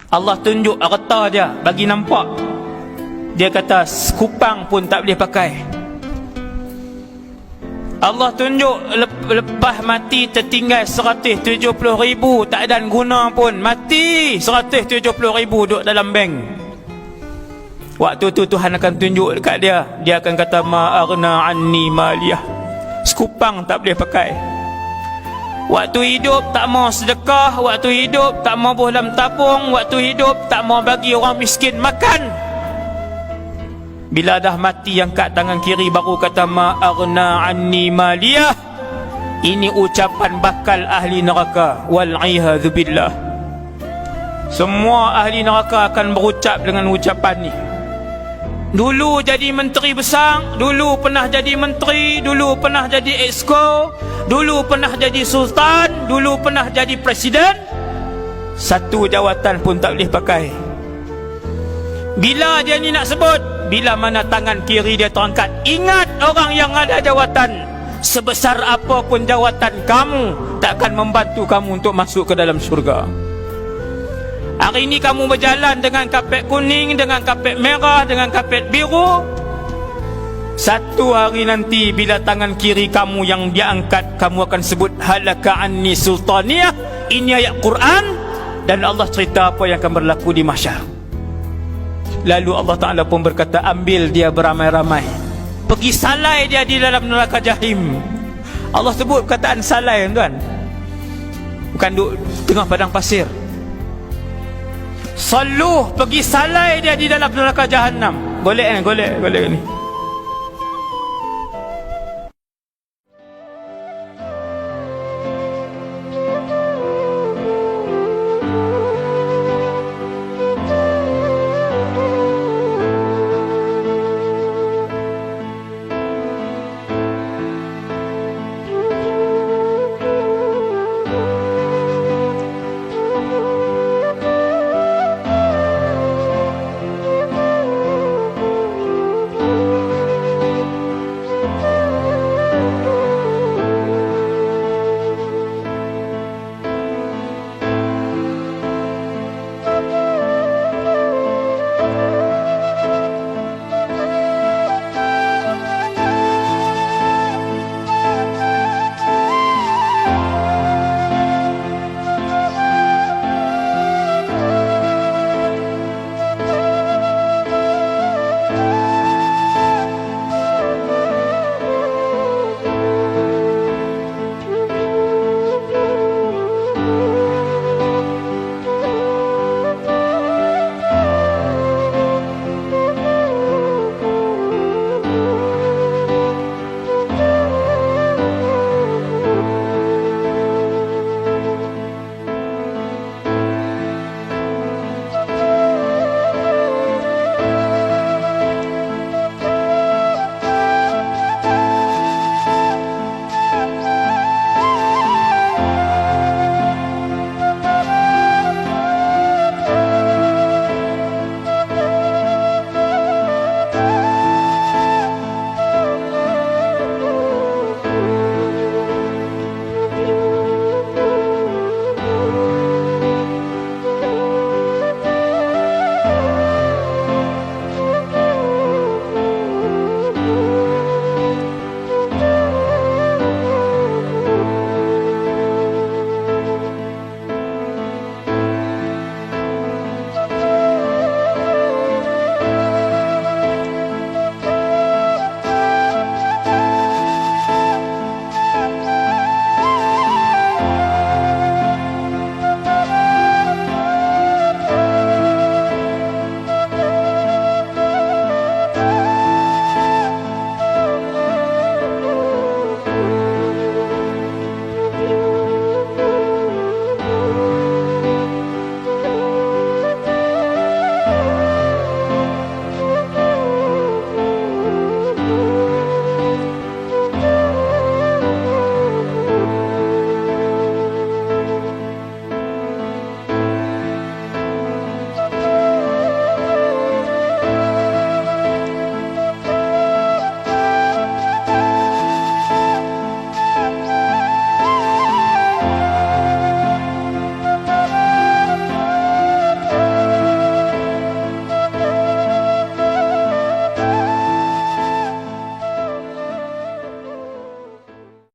Allah tunjuk harta dia, bagi nampak. Dia kata kupang pun tak boleh pakai. Allah tunjuk lepas mati tertinggal 170,000, tak ada guna pun. Mati 170,000 duduk dalam bank. Waktu tu Tuhan akan tunjuk dekat dia. Dia akan kata ma aghna anni maliyah. Sekupang tak boleh pakai. Waktu hidup tak mau sedekah, waktu hidup tak mau buah dalam tabung, waktu hidup tak mau bagi orang miskin makan. Bila dah mati angkat tangan kiri baru kata ma aghna anni maliyah. Ini ucapan bakal ahli neraka, wal iyadzu billah. Semua ahli neraka akan berucap dengan ucapan ni. Dulu jadi menteri besar, dulu pernah jadi menteri, dulu pernah jadi exco, dulu pernah jadi sultan, dulu pernah jadi presiden. Satu jawatan pun tak boleh pakai. Bila dia ni nak sebut, bila mana tangan kiri dia terangkat, ingat orang yang ada jawatan. Sebesar apapun jawatan kamu, takkan membantu kamu untuk masuk ke dalam syurga. Hari ini kamu berjalan dengan kapet kuning, dengan kapet merah, dengan kapet biru. Satu hari nanti bila tangan kiri kamu yang dia angkat, kamu akan sebut halaka anni sultaniyah. Ini ayat Quran. Dan Allah cerita apa yang akan berlaku di mahsyar. Lalu Allah Ta'ala pun berkata, ambil dia beramai-ramai, pergi salai dia di dalam neraka jahim. Allah sebut perkataan salai, tuan, bukan duduk tengah padang pasir. Saluh, pergi salai dia di dalam neraka jahannam. Golek ni